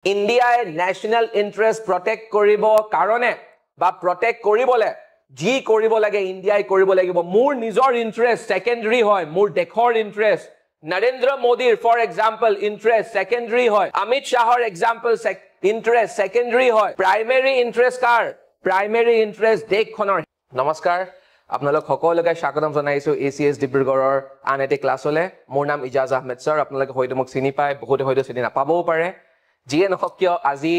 ইণ্ডিয়াই national interest protect কৰিব কাৰণে বা প্ৰটেক্ট কৰিবলৈ যি কৰিব লাগে ইণ্ডিয়াই কৰিব লাগিব মোৰ নিজৰ ইন্টাৰেষ্ট সেকেন্ডাৰী হয় মোৰ দেশৰ ইন্টাৰেষ্ট নৰেন্দ্ৰ মোদীৰ ফৰ এক্সাম্পল ইন্টাৰেষ্ট সেকেন্ডাৰী হয় অমিত শাহৰ এক্সাম্পল ইন্টাৰেষ্ট সেকেন্ডাৰী হয় প্ৰাইমেৰী ইন্টাৰেষ্ট কাৰ প্ৰাইমেৰী ইন্টাৰেষ্ট দেশখনৰ নমস্কাৰ আপোনালোক সকলোকে স্বাগতম জনাইছো এচিএস ডিব্ৰুগড়ৰ আন এটা ক্লাছলে মোৰ নাম ইজাজ আহমেদ স্যাৰ আপোনালোকে হয়তো মোক চিনি পায় বহুত হয়তো চিনি নাপাবও পাৰে যিয়ে নহওক কিয় আজি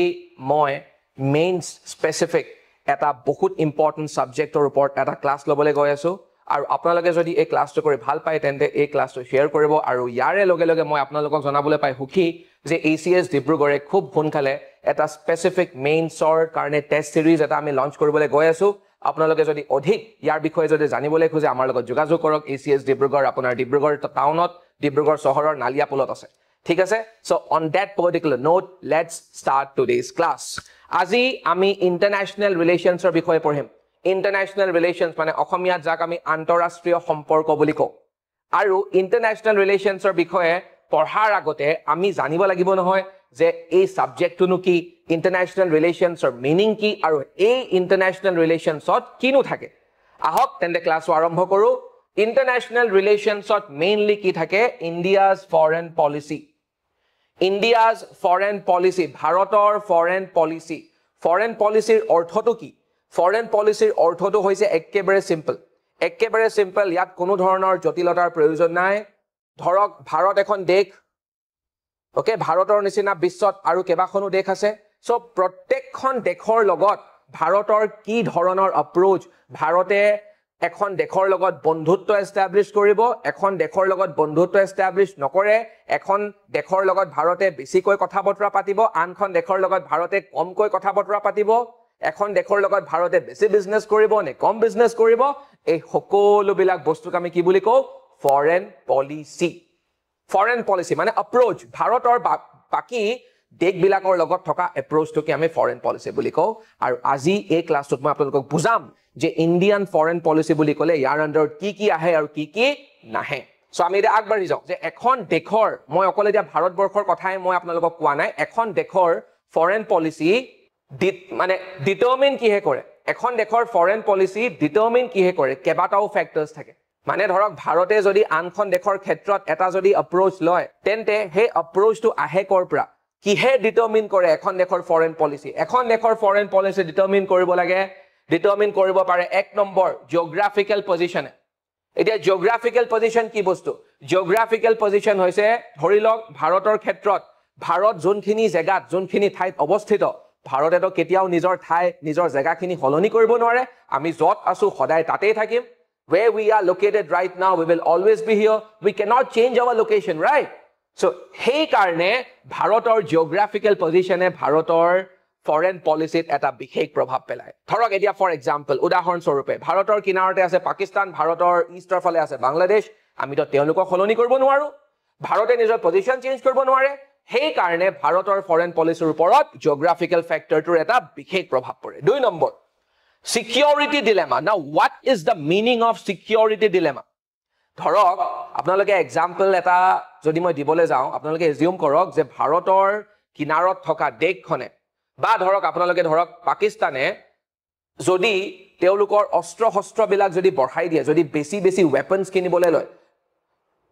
মই মেইন স্পেসিফিক এটা বহুত ইম্পৰ্টেন্ট সাবজেক্টৰ ওপৰত এটা ক্লাছ লবলৈ গৈ আছো আৰু আপোনালোকে যদি এই ক্লাছটো কৰি ভাল পায় তেন্তে এই ক্লাছটো শেয়াৰ কৰিব আৰু ইয়াৰে লগে লগে মই আপোনালোকক জনাবলৈ পাই সুখী যে এচিএস ডিব্ৰুগড়ে খুব সোনকালে এটা স্পেসিফিক মেইনছৰ কাৰণে টেষ্ট সিৰিজ এটা আমি লঞ্চ কৰিবলৈ গৈ আছো আপোনালোকে যদি অধিক ইয়াৰ বিষয়ে যদি জানিবলৈ খোজে আমাৰ লগত যোগাযোগ কৰক এচিএস ডিব্ৰুগড় আপোনাৰ ডিব্ৰুগড় টাউনত ডিব্ৰুগড় চহৰৰ নালিয়াপুলত আছে ঠিক আছে so on that particular note let's start today's class আজি আমি ইন্টাৰনেশনাল ৰিলেশনছৰ বিষয়ে পঢ়িম ইন্টাৰনেশনাল ৰিলেশনছ মানে অসমীয়াত যাক আমি আন্তঃৰাষ্ট্ৰীয় সম্পৰ্ক বুলি কওঁ আৰু ইন্টাৰনেশনাল ৰিলেশনছৰ বিষয়ে পঢ়াৰ আগতে আমি জানিব লাগিব নহয় যে এই সাবজেক্টটো কি ইন্টাৰনেশনাল ৰিলেশনছৰ মিনিং কি আৰু এই ইন্টাৰনেশনাল ৰিলেশনছত কিনো থাকে আহক তেন্তে ক্লাছ আৰম্ভ কৰো ইন্টাৰনেশনাল ৰিলেশনছত মেইনলি কি থাকে India's foreign policy India's foreign policy ভাৰতৰ ফৰেন পলিচিৰ অৰ্থটো কি ফৰেন পলিচিৰ অৰ্থটো হৈছে একেবাৰে সিম্পল ইয়াত কোনো ধৰণৰ জটিলতাৰ প্ৰয়োজন নাই ধৰক ভাৰত এখন দেশ ওকে ভাৰতৰ নিচিনা বিশ্বত আৰু কেবাখনো দেশ আছে সো প্ৰত্যেকখন দেশৰ লগত ভাৰতৰ কি ধৰণৰ এপ্ৰোচ ভাৰতে এখন দেশৰ লগত বন্ধুত্ব এস্টাবলিশ কৰিব এখন দেশৰ লগত বন্ধুত্ব এস্টাবলিশ নকৰে এখন দেশৰ লগত ভাৰতে বেছিকৈ কথা বতৰা পাতিব আনখন দেশৰ লগত ভাৰতে কমকৈ কথা বতৰা পাতিব এখন দেশৰ লগত ভাৰতে বেছি বিজনেস কৰিব নে কম বিজনেস কৰিব এই সকলো বিলাক বস্তুক আমি কি বুলি কওঁ ফৰেন পলিচি মানে এপ্ৰোচ ভাৰতৰ বাকি দেশবিলাকৰ লগত থকা এপ্ৰোচটোকে আমি ফৰেন পলিচি বুলি কওঁ আৰু আজি এই ক্লাছটোত মই আপোনালোকক বুজাম যে ইণ্ডিয়ান ফৰেন পলিচি বুলি ক'লে ইয়াৰ আন্ডাৰত কি আহে আৰু কি নাহে সো আমি এতিয়া আগবাঢ়ি যাওঁ যে এখন দেশৰ মই অকলে এতিয়া ভাৰতবৰ্ষৰ কথাই মই আপোনালোকক কোৱা নাই এখন দেশৰ ফৰেন পলিচি মানে ডিটাৰমিন কিহে কৰে এখন দেশৰ ফৰেন পলিচি ডিটাৰমিন কিহে কৰে কেইবাটাও ফেক্টৰছ থাকে মানে ধৰক ভাৰতে যদি আনখন দেশৰ ক্ষেত্ৰত এটা যদি এপ্ৰোচ লয় তেন্তে সেই এপ্ৰোচটো আহে কৰ পৰা কিহে ডিটাৰমিন কৰে এখন দেশৰ ফৰেন পলিচি ডিটাৰমিন কৰিব পাৰে এক নম্বৰ জিওগ্ৰাফিকেল পজিশন এতিয়া জিওগ্ৰাফিকেল পজিশন কি বস্তু জিওগ্ৰাফিকেল পজিশন হৈছে ধৰি লওক ভাৰতৰ ক্ষেত্ৰত ভাৰত যোনখিনি জেগাত যোনখিনি ঠাইত অৱস্থিত ভাৰতেতো কেতিয়াও নিজৰ ঠাই নিজৰ জেগাখিনি হলনি কৰিব নোৱাৰে আমি যত আছো সদায় তাতেই থাকিম where we are located right now we will always be here we cannot change our location right so hey karne bharator geographical position e bharator foreign policy eta bikhek prabhav pelai thorok edia for example udahorn sorupe bharator kinarate ase pakistan bharator easter phale ase bangladesh ami to teolukok holoni koribo noaru bharote nijor position change koribo noare hey karne bharator foreign policy uporot geographical factor tur eta bikhek prabhav pore 2 number security dilemma now what is the meaning of security dilemma ধৰক আপোনালোকে example এটা যদি মই দিবলৈ যাওঁ আপোনালোকে assume কৰক যে ভাৰতৰ কিনাৰত থকা দেশখনে বা ধৰক আপোনালোকে ধৰক পাকিস্তানে যদি তেওঁলোকৰ অস্ত্ৰ বিলাক যদি বঢ়াই দিয়ে যদি বেছি ওয়েপনছ কিনিবলৈ লয়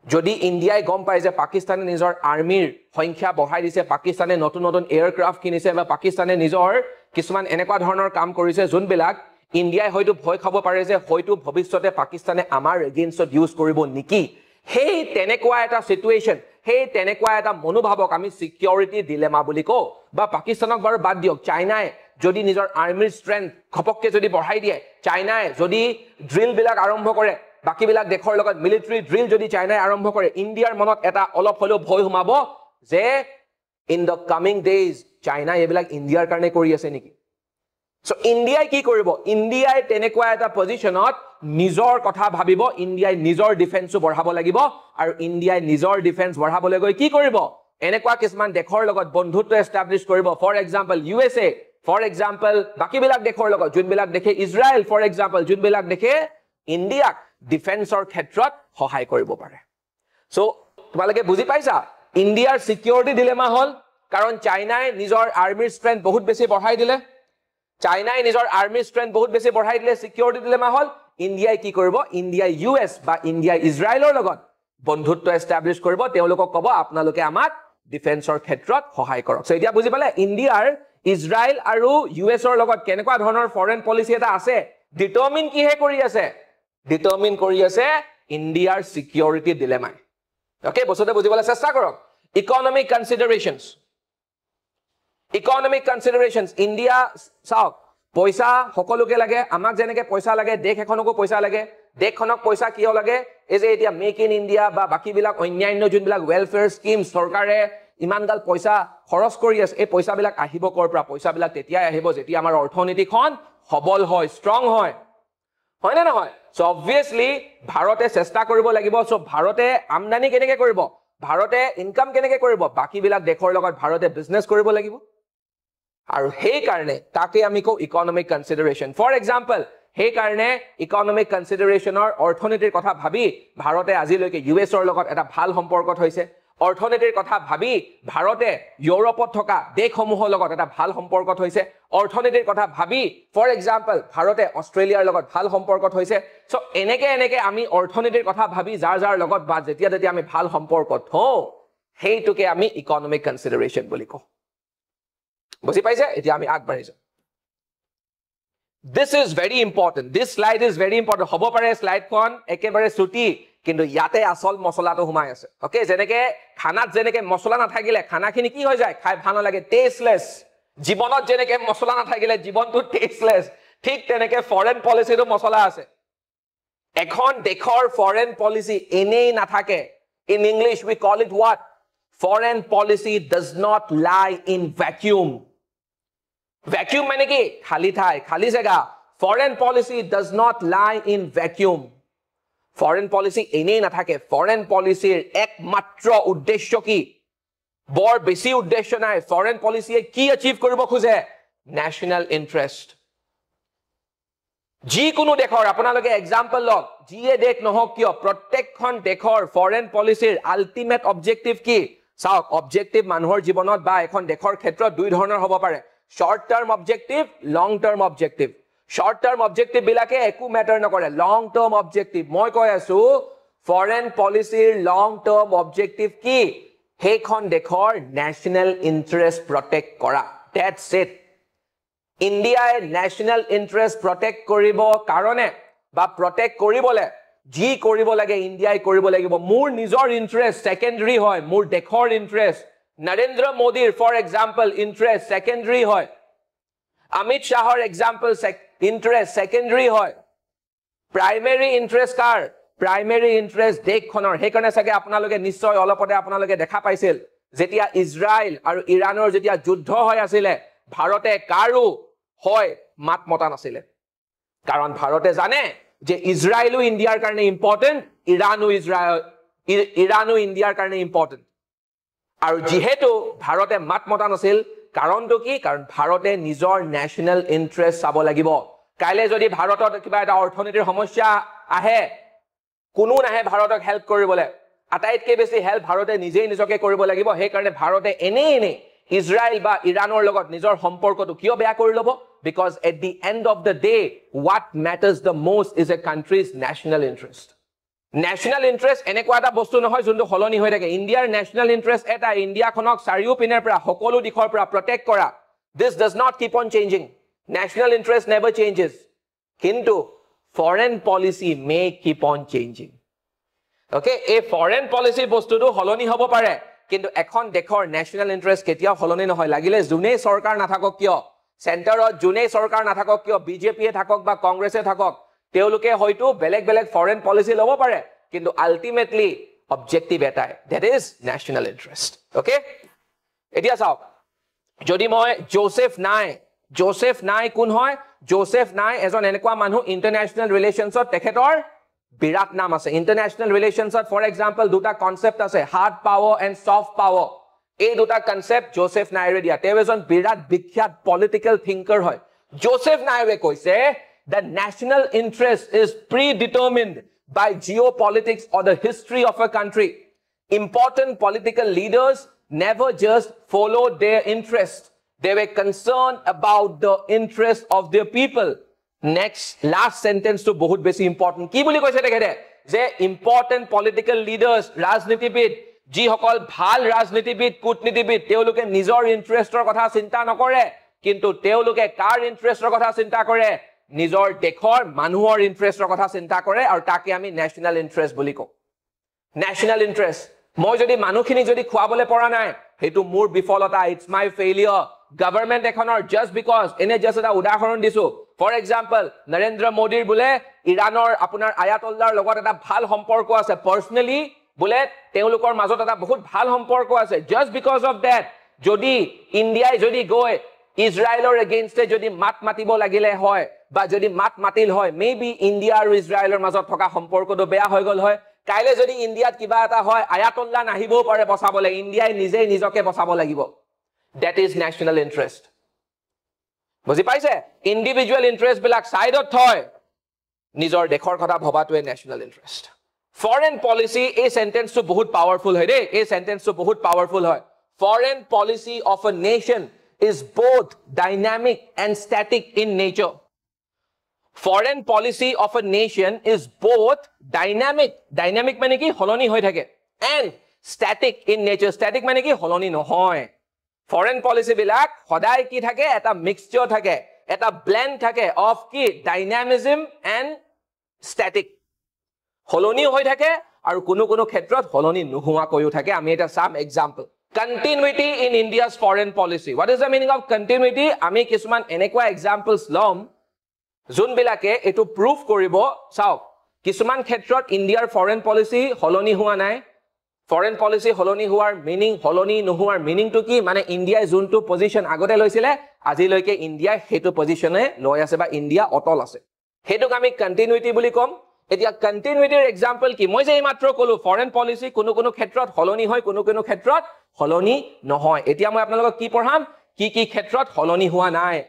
যদি ইণ্ডিয়াই গম পায় যে পাকিস্তানে নিজৰ আৰ্মিৰ সংখ্যা বঢ়াই দিছে পাকিস্তানে নতুন এয়াৰক্ৰাফ্ট কিনিছে বা পাকিস্তানে নিজৰ কিছুমান এনেকুৱা ধৰণৰ কাম কৰিছে যোনবিলাক ইণ্ডিয়াই হয়তো ভয় খাব পাৰে যে হয়তো ভৱিষ্যতে পাকিস্তানে আমাৰ এগেইনষ্টত ইউজ কৰিব নেকি সেই তেনেকুৱা এটা সিচুৱেচন সেই তেনেকুৱা এটা মনোভাৱক আমি সিকিউৰিটি ডিলেমা বুলি কওঁ বা পাকিস্তানক বাৰু বাদ দিয়ক চাইনাই যদি নিজৰ আৰ্মিৰ ষ্ট্ৰেংথ খপককে যদি বঢ়াই দিয়ে চাইনাই যদি ড্ৰিল বিলাক আৰম্ভ কৰে বাকি বিলাক দেশৰ লগত মিলিটাৰী ড্ৰিল যদি চাইনাই আৰম্ভ কৰে ইণ্ডিয়াৰ মনত এটা অলপ হলেও ভয় সোমাব যে in the coming days China এইবিলাক ইণ্ডিয়াৰ কাৰণে কৰি আছে নেকি সো ইণ্ডিয়াই কি কৰিব ইণ্ডিয়াই তেনেকুৱা এটা পজিশনত নিজৰ কথা ভাবিব ইণ্ডিয়াই নিজৰ ডিফেন্সও বঢ়াব লাগিব আৰু ইণ্ডিয়াই নিজৰ ডিফেন্স বঢ়াবলৈ গৈ কি কৰিব এনেকুৱা কিছুমান দেশৰ লগত বন্ধুত্ব এস্টাবলিশ কৰিব for example USA for example বাকি বিলাক দেশৰ লগত যোনবিলাক দেখে ইজৰাইল ফৰ এক্সাম্পল যোনবিলাক দেখে ইণ্ডিয়াক ডিফেন্সৰ ক্ষেত্ৰত সহায় কৰিব পাৰে সো তোমালোকে বুজি পাইছা ইণ্ডিয়াৰ সিকিউৰিটি ডিলেমা হল কাৰণ চাইনাই নিজৰ আৰ্মিৰ ষ্ট্ৰেংথ বহুত বেছি বঢ়াই দিলে চাইনাই নিজৰ আৰ্মিৰ ষ্ট্ৰেংথ বহুত বেছি বঢ়াই দিলে সিকিউৰিটি ডিলেমা হল ইণ্ডিয়াই কি কৰিব ইণ্ডিয়াই ইউএছ বা ইণ্ডিয়াই ইজৰাইলৰ লগত বন্ধুত্ব এষ্টাব্লিছ কৰিব তেওঁলোকক ক'ব আপোনালোকে আমাক ডিফেন্সৰ ক্ষেত্ৰত সহায় কৰক সো এতিয়া বুজি পালে ইণ্ডিয়াৰ ইজৰাইল আৰু ইউএছৰ লগত কেনেকুৱা ধৰণৰ ফৰেন পলিচি এটা আছে ডিটাৰমিন কিহে কৰি আছে ডিটাৰমিন কৰি আছে ইণ্ডিয়াৰ সিকিউৰিটি ডিলেমা ওকে বস্তুটো বুজিবলৈ চেষ্টা কৰক ইকোনমিক কনসিডাৰেশনস ইণ্ডিয়া চাওক পইচা সকলোকে লাগে আমাক যেনেকে পইচা লাগে দেশ এখনকো পইচা লাগে দেশখনক পইচা কিয় লাগে এই যে এতিয়া মেক ইন ইণ্ডিয়া বা বাকিবিলাক অন্যান্য যোনবিলাক ওয়েলফেয়াৰ স্কিম চৰকাৰে ইমানগাল পইচা খৰচ কৰি আছে এই পইচাবিলাক আহিব কৰ পৰা পইচাবিলাক তেতিয়াই আহিব যেতিয়া আমাৰ অৰ্থনীতিখন সবল হয় ষ্ট্ৰং হয় হয়নে নহয় সো অবভিয়াসলি ভাৰতে চেষ্টা কৰিব লাগিব সো ভাৰতে আমদানি কেনেকৈ কৰিব ভাৰতে ইনকাম কেনেকৈ কৰিব বাকিবিলাক দেশৰ লগত ভাৰতে বিজনেছ কৰিব লাগিব আৰু সেই কাৰণে তাকে আমি কও ইকোনমিক কনসিডাৰেশন ফৰ এক্সাম্পল সেই কাৰণে ইকোনমিক কনসিডাৰেশনৰ অৰ্থনীতিৰ কথা ভাবি ভাৰতে আজিলৈকে ইউএছৰ লগত এটা ভাল সম্পৰ্কত হৈছে অৰ্থনীতিৰ কথা ভাবি ভাৰতে ইউৰোপত থকা দেশসমূহৰ লগত এটা ভাল সম্পৰ্কত হৈছে অৰ্থনীতিৰ কথা ভাবি ফৰ এক্সাম্পল ভাৰতে অষ্ট্ৰেলিয়াৰ লগত ভাল সম্পৰ্কত হৈছে সো এনেকে আমি অৰ্থনীতিৰ কথা ভাবি যাৰ লগত বা যেতিয়া আমি ভাল সম্পৰ্কত হওঁ সেইটোকে আমি ইকোনমিক কনসিডাৰেশন বুলি কওঁ বুজি পাইছে এতিয়া আমি আগবাঢ়িছো This is very important. This slide is very important. হব পাৰে স্লাইডখন একেবাৰে ছুটি কিন্তু ইয়াতে আসল মছলাটো হুমাই আছে ওকে যেনেকে খানাত যেনেকে মছলা নাথাকিলে খানাখিনি কি হৈ যায় খাই ভাল নালাগে টেষ্টলেছ জীৱনত যেনেকে মছলা নাথাকিলে জীৱনটো টেষ্টলেছ ঠিক তেনেকে ফৰেন পলিচিটো মছলা আছে এখন দেশৰ ফৰেন পলিচি এনেই নাথাকে in English we call it what foreign policy does not lie in vacuum vacuum মানে কি খালি ঠাই খালি জায়গা foreign policy does not lie in vacuum foreign policy এনেই নাথাকে foreign policy একমাত্ৰ উদ্দেশ্য কি বৰ বেছি উদ্দেশ্য নাই foreign policy কি achieve কৰিব খোজে national interest যি কোনো দেশৰ আপোনালোকে এক্সাম্পল লওক যিয়ে দেশ নহওক কিয় প্ৰত্যেকখন দেশৰ ফৰেন পলিচিৰ আল্টিমেট অবজেক্টিভ কি চাওক অবজেক্টিভ মানুহৰ জীৱনত বা এখন দেশৰ ক্ষেত্ৰত দুই ধৰণৰ হ'ব পাৰে short term objective long term objective short term objective বিলাকে একো ম্যাটাৰ নকৰে long term objective মই কৈ আছো foreign policy long term objective কি হেখন দেশৰ national interest protect কৰা that's it India national interest protect কৰিব কাৰণে বা protect কৰিবলে জি কৰিব লাগে ইণ্ডিয়াই কৰিব লাগিব মোৰ নিজৰ ইন্টাৰেষ্ট সেকেন্ডাৰী হয় মোৰ দেশৰ interest Narendra Modi, for example, interest secondary hoy. Amit Shahar example interest secondary hoy. Primary interest car, primary interest dekh khonor. Hekane sage apnaloge nischoy olopode apnaloge dekha paisil. Jetia Israel aru Iranor jetia juddho hoy asile, Bharote karu hoy mat mota nasile. Karon Bharote jane je Israelu Indiar karone important, Iranu Indiar karone important. আৰু যেহেতু ভাৰতে মাত মতা নাছিল কাৰণটো কি কাৰণ ভাৰতে নিজৰ ন্যাশনাল ইন্টাৰেষ্ট চাব লাগিব কাইলে যদি ভাৰতত কিবা এটা অৰ্থনীতিৰ সমস্যা আহে কোনো নাহে ভাৰতক হেল্প কৰিবলৈ আটাইতকৈ বেছি হেল্প ভাৰতে নিজেই নিজকে কৰিব লাগিব সেই কাৰণে ভাৰতে এনে ইজৰাইল বা ইৰানৰ লগত নিজৰ সম্পৰ্কটো কিয় বেয়া কৰি লব because at the end of the day what matters the most is a country's national interest National interest এনেকুৱা এটা বস্তু নহয় যোনটো হলনি হৈ থাকে ইণ্ডিয়াৰ ন্যাশনাল ইন্টাৰেষ্ট এটা ইণ্ডিয়াখনক চাৰিও পিনৰ পৰা সকলো দিশৰ পৰা প্ৰটেক্ট কৰা this does not keep on changing national interest never changes কিন্তু foreign policy may keep on changing okay এই foreign policy বস্তুটো হলনি হ'ব পাৰে কিন্তু এখন দেশৰ ন্যাশনাল ইন্টাৰেষ্ট কেতিয়াও হলনি নহয় লাগিলে জুনে সৰকাৰ নাথাকক কিয় সেন্টাৰত জুনে সৰকাৰ নাথাকক কিয় বিজেপিয়ে থাকক বা কংগ্ৰেছে থাকক তেওঁলোকে হয়তো বেলেগ ফৰেন পলিচি লব পাৰে কিন্তু আলটিমেটলি অবজেক্টিভ এটাই that is national interest okay এতিয়া চাওক যদি মই জোসেফ নাই কোন হয় জোসেফ নাই এজন এনেকুৱা মানুহ ইন্টাৰনেশনাল ৰিলেশনছত তেখেতৰ বিৰাট নাম আছে ইন্টাৰনেশনাল ৰিলেশনছত ফৰ এক্সাম্পল দুটা কনসেপ্ট আছে hard power and soft power এই দুটা কনসেপ্ট জোসেফ নাইৰে দিয়া তেওঁ এজন বিৰাট বিখ্যাত পলিটিক্যাল থিংকাৰ হয় জোসেফ নাইৰে কৈছে The national interest is predetermined by geopolitics or the history of a country. Important political leaders never just followed their interest. They were concerned about the interest of their people. Next, last sentence to bahut beshi important. Ki boli koise tekhete? Je important political leaders, rajnitibid, ji hokol bhal rajnitibid, kutnitibid, teoluke nijor interestor kotha chinta nokore, kintu teoluke kar interestor kotha chinta kore, nijor dekhor manuhor interestor kotha chinta kore, aru take ami national interest boli ko. National interest. Moi jodi manukhini jodi khwabole pora nai, hetu mur bifalota, it's my failure. Government ekhonor just because ene just eta udahoron disu. For example, Narendra Modi bole Iranor apunar Ayatollah logot eta bhal সম্পর্ক আছে, personally bole teulukor মাজot eta bahut bhal সম্পর্ক আছে. Just because of that, jodi India jodi goy Israelor against jodi mat matibo lagile hoy ba jodi mat matil hoy, maybe India aru Israelor মাজot thoka সম্পর্ক do beya hoy gol hoy. Kaile jodi Indiat kiba eta hoy, Ayatollah nahibo pare bosabole, India nije nijoke bosabo lagibo. That is national interest. বুজি পাইছে? Individual interest bilak side ot thoy, nijor dekhor kotha bhabatoe national interest. Foreign policy, a sentence to bahut powerful hoy de, a sentence to bahut powerful hoy. Foreign policy of a nation is both dynamic and static in nature. Foreign policy of a nation is both dynamic, dynamic mane ki holoni hoy thake, and static in nature, static mane ki holoni nohoy. Foreign policy bilak hodai ki thake, eta mixture thake, eta blend thake of ki dynamism and static. Holoni hoy thake aru kuno khetrot holoni nohua koyo thake. Ami eta some example. Continuity in India's foreign policy. What is the meaning of continuity? Ami kisuman enekwa examples lom jun bilake etu proof koribo. Sao kisuman khetrot India's foreign policy holoni hua nai. Foreign policy holoni huar meaning, holoni nohuar meaning to ki mane India juntu position agote loisile aji loike India hetu position e loi ase ba India otol ase, hetu ami continuity boli kom. Etia continuity example ki moi je matro kolu foreign policy kuno khetrot holoni hoy, kuno khetrot holoni nohoy. Etia moi apnalok ki porham ki khetrot holoni hua nai.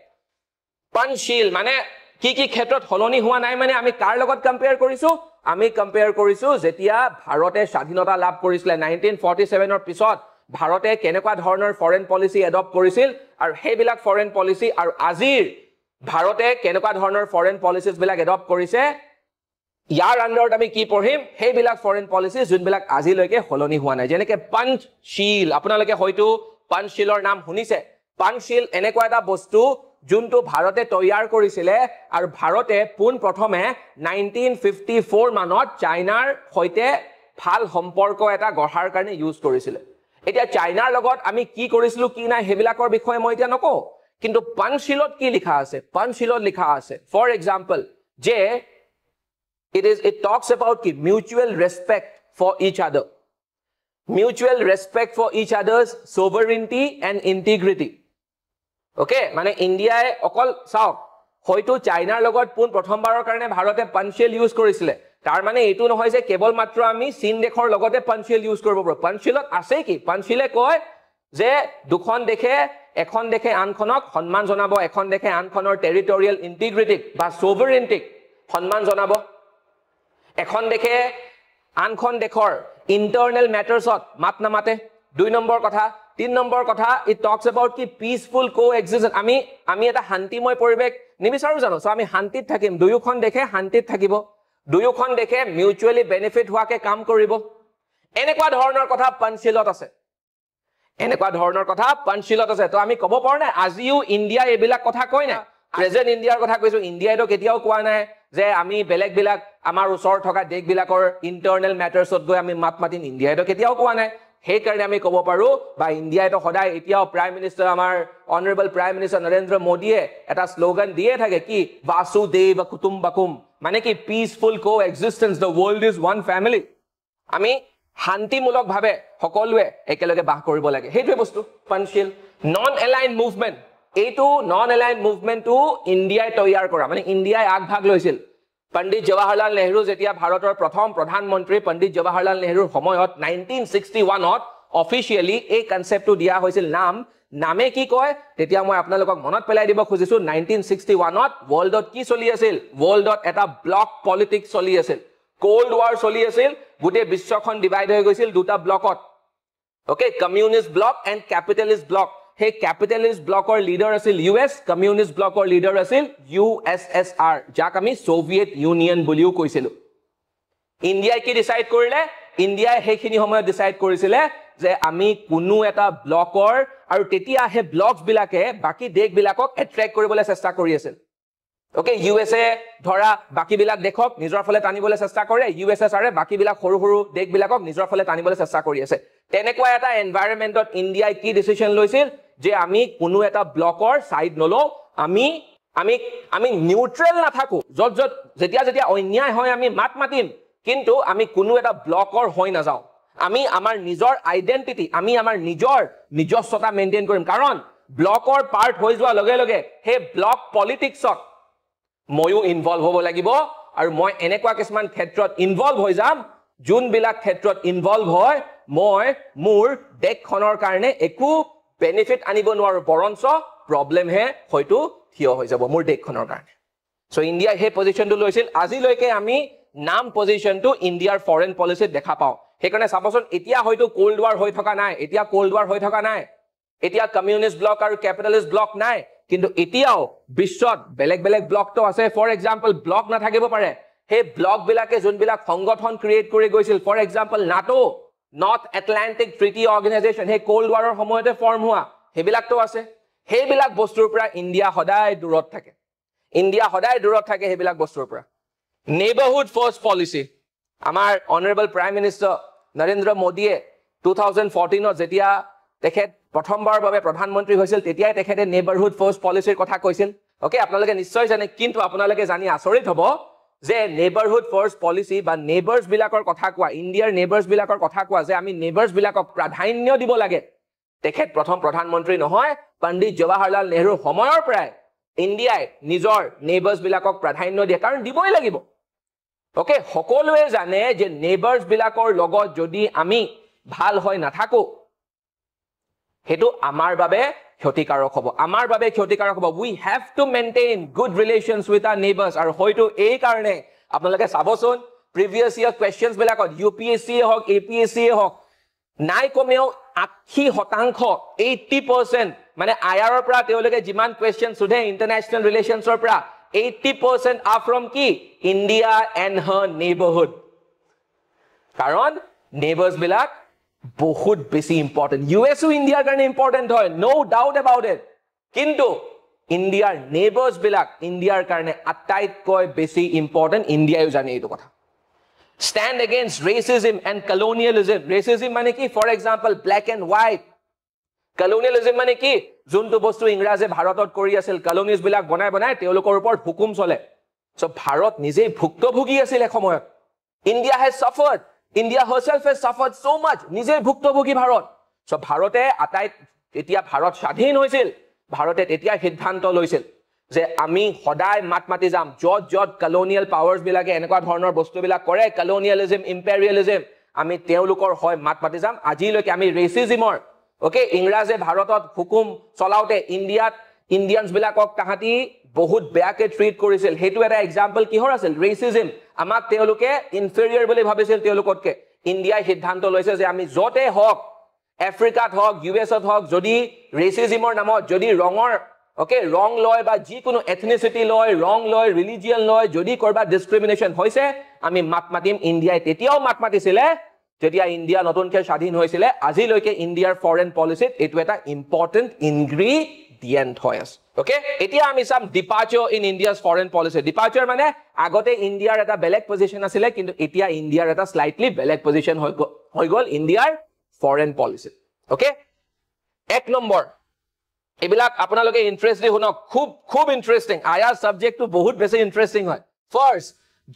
Panchil mane ki khetrot holoni hua nai mane ami kar logot compare korisu, আমি compare কৰিছো যেতিয়া ভাৰতে স্বাধীনতা লাভ কৰিছিল 1947 ৰ পিছত ভাৰতে কেনেকুৱা ধৰণৰ ফৰেন পলিসি এডপ্ট কৰিছিল আৰু হেবিলাক ফৰেন পলিসি আৰু আজিৰ ভাৰতে কেনেকুৱা ধৰণৰ ফৰেন পলিসিজ বিলাক এডপ্ট কৰিছে, ইয়াৰ আন্ডাৰত আমি কি পঢ়িম হেবিলাক ফৰেন পলিসি যোনবিলাক আজি লৈকে হলনি হোৱা নাই। যেনেকে পঞ্চশীল, আপোনালোকে হয়তো পঞ্চশীলৰ নাম শুনিছে। পঞ্চশীল এনেকুৱা এটা বস্তু যোনটো ভাৰতে তৈয়াৰ কৰিছিলে আৰু ভাৰতে পোন প্ৰথমে 1954 মানত চাইনাৰ সৈতে ভাল সম্পৰ্ক এটা গঢ়াৰ কাৰণে ইউজ কৰিছিলে। এতিয়া চাইনাৰ লগত আমি কি কৰিছিলো কি নাই হেবিলাকৰ বিষয়ে মই এতিয়া নকওঁ, কিন্তু পঞ্চশীলত কি লিখা আছে? পঞ্চশীলত লিখা আছে ফৰ এক্সাম্পল যে it talks about ki mutual respect for each other, mutual respect for each other's sovereignty and integrity. Okay, মানে ইন্ডিয়াই অকল চাওক হয়তো চাইনাৰ লগত পোন প্ৰথমবাৰৰ কাৰণে ভাৰতে পঞ্চশীল ইউজ কৰিছিলে, তাৰ মানে এইটো নহয় যে কেৱল মাত্ৰ আমি চীন দেশৰ লগতে পঞ্চশীল ইউজ কৰিব পাৰো। পঞ্চশীলত আছে কি? পঞ্চশীলে কয় যে দুখন দেশে এখন দেশে আনখনক সন্মান জনাব, এখন দেশে আনখনৰ টেৰিটৰিয়েল ইন্টিগ্ৰিটিক বা সোভাৰেইনিটিক সন্মান জনাব, এখন দেশে আনখন দেশৰ ইন্টাৰনেল মেটাৰ্ছত মাত নামাতে। 2 নম্বৰ কথা। 3 নম্বৰ কথা, it talks about কি peaceful coexistence, আমি এটা শান্তিময় পৰিৱেশ নিবিচাৰো জানো? সো আমি শান্তিত থাকিম, দুয়োখন দেশে শান্তিত থাকিব, দুয়োখন দেশে মিউচুৱেলি বেনিফিট হোৱাকে কাম কৰিব। এনেকুৱা ধৰণৰ কথা পঞ্চশীলত আছে, এনেকুৱা ধৰণৰ কথা পঞ্চশীলত আছে। তো আমি ক'ব পাৰো নাই আজিও ইণ্ডিয়া এইবিলাক কথা কয় নাই? প্ৰেজেন্ট ইণ্ডিয়াৰ কথা কৈছো, ইণ্ডিয়াইতো কেতিয়াও কোৱা নাই যে আমি বেলেগ বিলাক আমাৰ ওচৰত থকা দেশবিলাকৰ ইন্টাৰনেল মেটাৰ্ছত গৈ আমি মাত মাতিম, ইণ্ডিয়াইতো কেতিয়াও কোৱা নাই। সেই কাৰণে আমি ক'ব পাৰো বা ইণ্ডিয়াইতো সদায় এতিয়াও প্ৰাইম মিনিষ্টাৰ আমাৰ অনাৰেবল প্ৰাইম মিনিষ্টাৰ নৰেন্দ্ৰ মোদীয়ে এটা শ্লোগান দিয়ে থাকে কি বাসুদেৱ কুটুম্বকম, মানে কি peaceful co existence, the world is one family. আমি শান্তিমূলক ভাৱে সকলোৱে একেলগে বাস কৰিব লাগে, সেইটোৱে বস্তু পঞ্চশীল। নন এলাইন মুভমেন্ট, এইটো নন এলাইন মুভমেন্টটো ইণ্ডিয়াই তৈয়াৰ কৰা, মানে ইণ্ডিয়াই আগভাগ লৈছিল। পণ্ডিত জৱাহৰলাল নেহৰু যেতিয়া ভাৰতৰ প্ৰথম প্ৰধানমন্ত্ৰী পণ্ডিত জৱাহৰলাল নেহৰুৰ সময়ত 1961ত অফিচিয়েলি এই কনসেপ্টটো দিয়া হৈছিল নামে কি কয় তেতিয়া মই আপোনালোকক মনত পেলাই দিব খুজিছো 1961ত ৱৰ্ল্ডত কি চলি আছিল? ৱৰ্ল্ডত এটা ব্লক পলিটিক্স চলি আছিল, কোল্ড ৱাৰ চলি আছিল, গোটেই বিশ্বখন ডিভাইড হৈ গৈছিল দুটা ব্লকত। Okay, communist bloc and capitalist bloc. Hey, capitalist bloc or leader asil US, communist bloc or leader asil USSR. Jak ami Soviet Union buliu koisilu. India ki decide korile, India hekhini homoyot decide korisile je ami kunu eta blocker aru tetia he blocks bilake baki dekh bilakok attract koribole chesta kori asil. Okay, USA dhora baki bilak dekhok nijor phale tanibole chesta kore, USSR e baki bilak horu horu dekh bilakok nijor phale tanibole chesta kori ase. Tenekwa eta environmentot India ki decision loisil je ami kunu eta blocker side nolo, ami neutral na thaku jot jot jetia jetia onyay hoy ami mat matim কিন্তু আমি কোনো এটা ব্লকৰ হৈ না যাও আমি আমাৰ নিজৰ আইডেন্টিটি আমি আমাৰ নিজৰ নিজস্বতা মেইনটেইন কৰিম কাৰণ ব্লকৰ পাৰ্ট হৈ যোৱা লগে লগে হে ব্লক পলিটিক্সত ময়ো ইনভলভ হ'ব লাগিব আৰু মই এনেকুৱা কিছুমান ক্ষেত্ৰত ইনভলভ হৈ যাম জুন বিলাক ক্ষেত্ৰত ইনভলভ হয় মই মোৰ দেশখনৰ কাৰণে একো বেনিফিট আনিব নোৱাৰো বৰঞ্চ প্ৰবলেম হে হয়তো থিয় হৈ যাব মোৰ দেশখনৰ কাৰণে সো ইণ্ডিয়া হে পজিশনটো লৈছিল আজিলৈকে আমি নাম পজিশন টু ইন্ডিয়াৰ ফৰেন পলিসি দেখা পাও হেকনে সাপোজন এতিয়া হয়তো কোল্ড ওয়াৰ হৈ থকা নাই এতিয়া কোল্ড ওয়াৰ হৈ থকা নাই এতিয়া কমিউনিষ্ট ব্লক আৰু ক্যাপিটালিষ্ট ব্লক নাই কিন্তু এতিয়াও বিশ্বত বেলেগ বেলেগ ব্লক তো আছে ফৰ এক্সাম্পল ব্লক না থাকিব পাৰে হে ব্লক বিলাকে যোন বিলাক সংগঠন ক্ৰিয়েট কৰি গৈছিল for example NATO North Atlantic Treaty Organization হে কোল্ড ওয়াৰৰ সময়তে ফৰ্ম হোৱা হেবিলাক তো আছে হেবিলাক বস্তুৰ পৰা ইন্ডিয়া সদায় দূৰত থাকে হেবিলাক বস্তুৰ পৰা Neighborhood first policy. Amar Honorable Prime Minister Narendra Modi 2014 jetia tekhet prothom bar babe pradhan mantri hoisil tetia tekhete neighborhood first policy kotha koisil okay apnaloke nischoy jane kintu apnaloke jani asorit hobo je neighborhood first policy ba neighbors bilakor kotha kwa India'r neighbors bilakor kotha kwa je ami neighbors bilakok pradhanyo dibo lage tekhet prothom pradhan mantri nohoy Pandit Jawaharlal Nehru homoyor pray India nijor neighbors bilakok pradhanyo die karon diboi lagibo Okay, সকলোৱে জানে যে নেইবাৰ্স বিলাকৰ লগত যদি আমি ভাল হৈ নাথাকো হেতু আমাৰ বাবে ক্ষতিকাৰক হ'ব we have to maintain good relations with our neighbors আৰু হয়তো এই কাৰণে আপোনালোকে চাবচোন previous year questions বিলাকত UPSC হক APSC হক নাই কমেও 80% মানে IR ৰ পৰা তেওঁলোকে যিমান questions সুধে international relations ৰ পৰা 80% are from ki India and her neighborhood karon neighbors bilak bahut besi important US India karone important hoy no doubt about it kintu India neighbors bilak India karone atait koi besi important India u jane etu kotha stand against racism and colonialism racism mane ki for example black and white colonialism mane ki juntu bostu ingraje bharatot kori asil colonies bilak banai teolokor upor hukum chole so bharat nije bhuktobhogi asil ekhomoyot India has suffered India herself has suffered so much nije bhuktobhogi bharat so bharote atai etia bharat স্বাধীন হৈছিল bharate tetia সিদ্ধান্ত লৈছিল যে আমি সদায় মাতমাতি যাম জট colonial powers bilage এনেকুৱা ধৰণৰ বস্তু বিলাক কৰে colonialism imperialism আমি তেওলকৰ হয় মাতমাতি যাম আজিলৈকে আমি racismৰ Okay, ইংৰাজে ভাৰতত হুকুম চলাওতে ইন্ডিয়ানস বিলাকক তাহাতি বহুত বেয়াকে ট্ৰিট কৰিছিল হেতু এটা এক্সাম্পল কিহৰ আছিল ৰেচিজম আমাক তেওলোকে ইনফেৰিয়ৰ বুলি ভাবিছিল তেওলোকতকে ইন্ডিয়াই সিদ্ধান্ত লৈছে যে আমি জতে হক আফ্ৰিকাত হক ইউএছত হক যদি ৰেচিজমৰ নামত যদি ৰঙৰ ৰং লয় বা যি কোনো এথনিসিটি লয় ৰং লয় ৰিলিজিয়ন লয় যদি কৰবা ডিসক্ৰিমিনেশন হৈছে আমি মাতমাতিম ইন্ডিয়াই তেতিয়াও মাতমাতিছিলে যেতিয়া ইন্ডিয়া নতুনকে স্বাধীন হৈছিলে আজিলৈকে ইন্ডিয়াৰ ফৰেন পলিচিত এটো এটা ইম্পৰ্টেন্ট ইনগ্ৰেডিয়েন্ট হয় আছে ওকে এতিয়া আমি some departure in India's foreign policy departure মানে আগতে ইন্ডিয়াৰ এটা বেলেগ পজিশন আছিল কিন্তু এতিয়া ইন্ডিয়াৰ এটা স্লাইটলি বেলেগ পজিশন হৈ গল ইন্ডিয়াৰ ফৰেন পলিচি ওকে এক নম্বৰ এবিলাক আপোনালোকে ইন্টাৰেস্ট দি শুনক খুব ইন্টাৰেস্টিং আয়া সাবজেক্টটো বহুত বেছি ইন্টাৰেস্টিং হয় ফাৰ্স্ট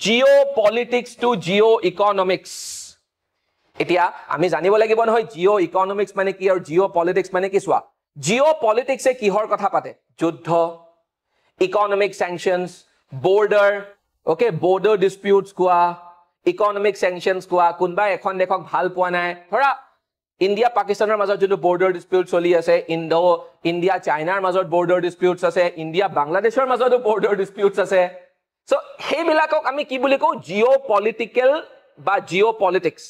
জিঅ'পলিটিক্স টু জিঅ'ইকনমিক্স এতিয়া আমি জানিব লাগিব নহয় জিঅ'ইকনমিক্স মানে কি আৰু জিঅ'পলিটিক্স মানে কি সোৱা জিঅ'পলিটিক্সে কিহৰ কথা পাতে যুদ্ধ economic sanctions border okay border disputes কোৱা ইকনমিক স্যাংশনস কোৱা কোনবা এখন দেখক ভাল পোৱা নাই ধৰা ইন্ডিয়া পাকিস্তানৰ মাজত যদি বৰ্ডাৰ ডিসপিউট চলি আছে ইন্ডিয়া চাইনাৰ মাজত বৰ্ডাৰ ডিসপিউটস আছে ইন্ডিয়া বাংলাদেশৰ মাজতো বৰ্ডাৰ ডিসপিউটস আছে সো হেবিলাকক আমি কি বুলি কও জিঅ'পলিটিক্যাল বা জিঅ'পলিটিক্স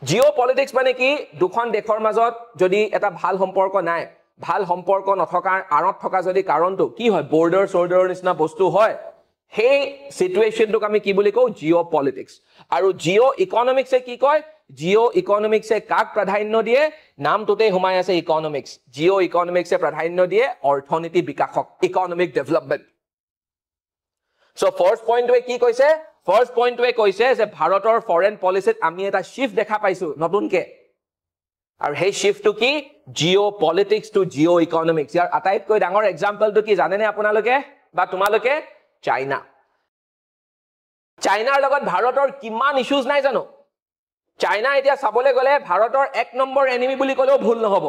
জিঅ' পলিটিক্স মানে কি দুখন দেশৰ মাজত যদি এটা ভাল সম্পৰ্ক নাই ভাল সম্পৰ্ক নথকাৰ আঁৰত থকা যদি কাৰণটো কি হয় বৰ্ডাৰ সৰ্ডাৰৰ নিচিনা বস্তু হয় সেই সিচুৱেশ্যনটোক আমি কি বুলি কওঁ জিঅ' পলিটিক্স আৰু জিঅ' ইকনমিক্সে কি কয় জিঅ' ইকনমিক্সে কাক প্ৰাধান্য দিয়ে নামটোতে সোমাই আছে ইকনমিক্স জিঅ' ইকনমিক্সে প্ৰাধান্য দিয়ে অৰ্থনীতি বিকাশক ইকনমিক ডেভেলপমেন্ট সো ফাৰ্স্ট পইণ্টটোৱে কি কৈছে ফাৰ্স্ট পইণ্টটোৱে কৈছে যে ভাৰতৰ ফৰেন পলিচিত আমি এটা শিফট দেখা পাইছো নতুনকে আৰু সেই শিফটটো কি geopolitics to geoeconomics ইয়াৰ আটাইতকৈ ডাঙৰ এক্সাম্পলটো কি জানেনে আপোনালোকে বা তোমালোকে চাইনা চাইনাৰ লগত ভাৰতৰ কিমান ইস্যুজ নাই জানো চাইনা এতিয়া চাবলৈ গ'লে ভাৰতৰ এক নম্বৰ এনিমি বুলি ক'লেও ভুল নহ'ব